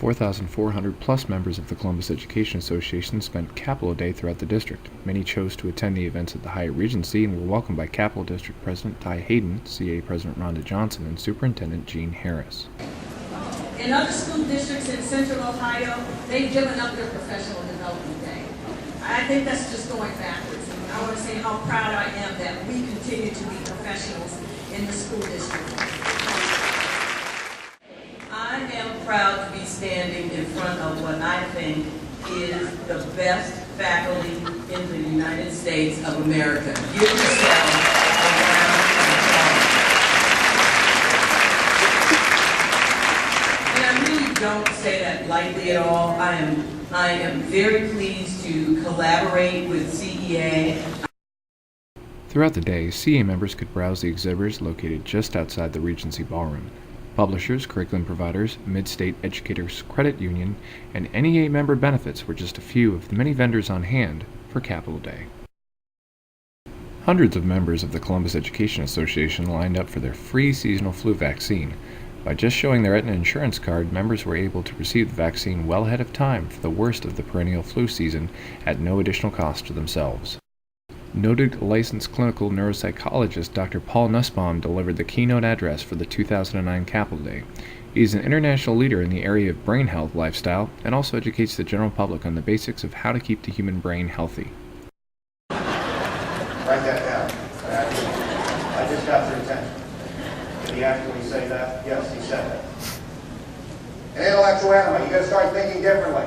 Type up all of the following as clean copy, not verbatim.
4,400 plus members of the Columbus Education Association spent Capitol Day throughout the district. Many chose to attend the events at the Hyatt Regency and were welcomed by Capitol District President Ty Hayden, CA President Rhonda Johnson, and Superintendent Gene Harris. In other school districts in Central Ohio, they've given up their professional development day. I think that's just going backwards. And I want to say how proud I am that we continue to be professionals in the school district. I am proud to be standing in front of what I think is the best faculty in the United States of America. Give yourselves a round of applause. And I really don't say that lightly at all. I am very pleased to collaborate with CEA. Throughout the day, CA members could browse the exhibitors located just outside the Regency Ballroom. Publishers, curriculum providers, Mid-State Educators Credit Union, and NEA member benefits were just a few of the many vendors on hand for Capitol Day. Hundreds of members of the Columbus Education Association lined up for their free seasonal flu vaccine. By just showing their Aetna insurance card, members were able to receive the vaccine well ahead of time for the worst of the perennial flu season at no additional cost to themselves. Noted licensed clinical neuropsychologist Dr. Paul Nussbaum delivered the keynote address for the 2009 Capitol Day. He is an international leader in the area of brain health lifestyle and also educates the general public on the basics of how to keep the human brain healthy. Write that down. I just got your attention. Did he actually say that? Yes, he said that. An intellectual animal, you got to start thinking differently.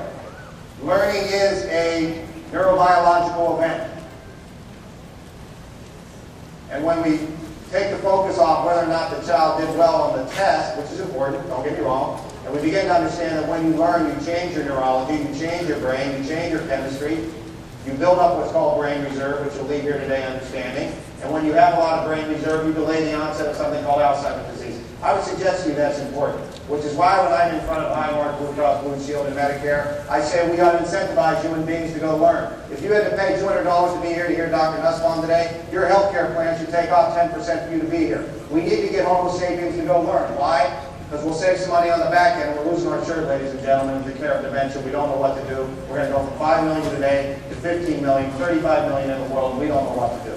Learning is a neurobiological event. And when we take the focus off whether or not the child did well on the test, which is important, don't get me wrong, and we begin to understand that when you learn, you change your neurology, you change your brain, you change your chemistry, you build up what's called brain reserve, which you'll leave here today understanding. And when you have a lot of brain reserve, you delay the onset of something called Alzheimer's disease. I would suggest to you that's important, which is why when I'm in front of Highmark, Blue Cross Blue Shield, and Medicare, I say we got to incentivize human beings to go learn. If you had to pay $200 to be here to hear Dr. Nussbaum today, your health care plan should take off 10% for you to be here. We need to get Homo sapiens to go learn. Why? Because we'll save some money on the back end. We're losing our shirt, ladies and gentlemen, with the care of dementia. We don't know what to do. We're going to go from 5 million today to 15 million, 35 million in the world, and we don't know what to do.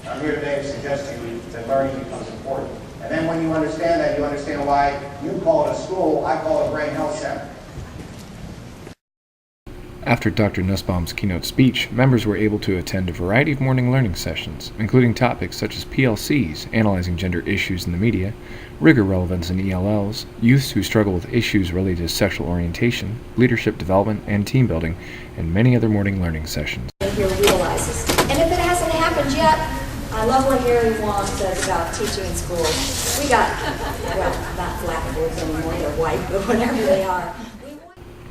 I'm here today to suggest to you that learning becomes important. And then when you understand that, you understand why you call it a school, I call it a brain health center. After Dr. Nussbaum's keynote speech, members were able to attend a variety of morning learning sessions, including topics such as PLCs, analyzing gender issues in the media, rigor relevance in ELLs, youths who struggle with issues related to sexual orientation, leadership development, and team building, and many other morning learning sessions. Here realizes. And if it hasn't happened yet, I love what Harry Wong says about teaching in school. We got, well, not blackboards anymore, they're white, but whatever they are.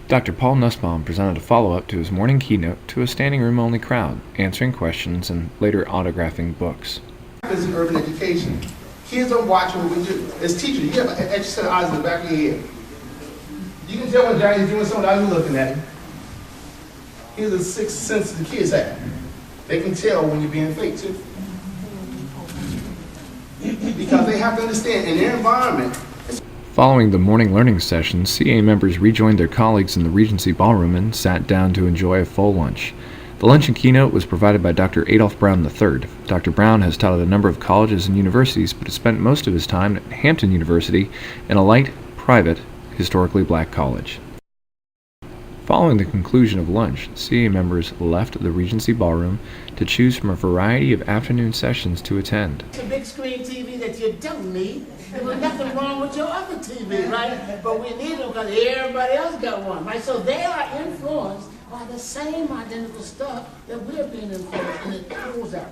Dr. Paul Nussbaum presented a follow-up to his morning keynote to a standing room-only crowd, answering questions and later autographing books. This is urban education. Kids are watching what we do. As teachers, you have an extra set of eyes in the back of your head. You can tell when Johnny's doing something without you looking at him. Here's the sixth sense the kids have. They can tell when you're being fake too. Because they have to understand in their environment. Following the morning learning sessions, CA members rejoined their colleagues in the Regency Ballroom and sat down to enjoy a full lunch. The luncheon keynote was provided by Dr. Adolph Brown III. Dr. Brown has taught at a number of colleges and universities, but has spent most of his time at Hampton University in a light, private, historically black college. Following the conclusion of lunch, CA members left the Regency Ballroom to choose from a variety of afternoon sessions to attend. It's a big screen TV that you don't need. There was nothing wrong with your other TV, right? But we need them because everybody else got one, right? So they are influenced by the same identical stuff that we're being influenced, and it pulls out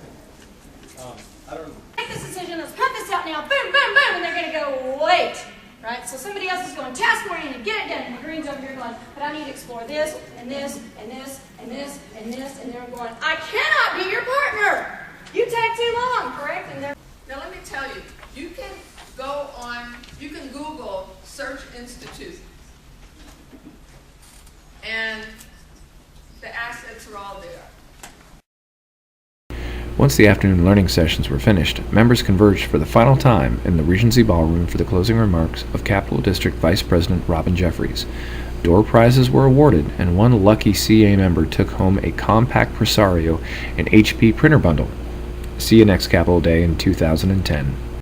there. Make this decision, let's cut this out now, boom, boom, boom, and they're going to go, wait. Right? So somebody else is going task-oriented, get it done, and the green's over here going, but I need to explore this, and this, and this, and this, and this, and they're going, I cannot be your partner. You take too long, correct? And they're now let me tell you, you can go on, you can Google Search Institute, and the assets are all there. Once the afternoon learning sessions were finished, members converged for the final time in the Regency Ballroom for the closing remarks of Capital District Vice President Robin Jeffries. Door prizes were awarded, and one lucky CA member took home a compact Presario and HP printer bundle. See you next Capitol Day in 2010.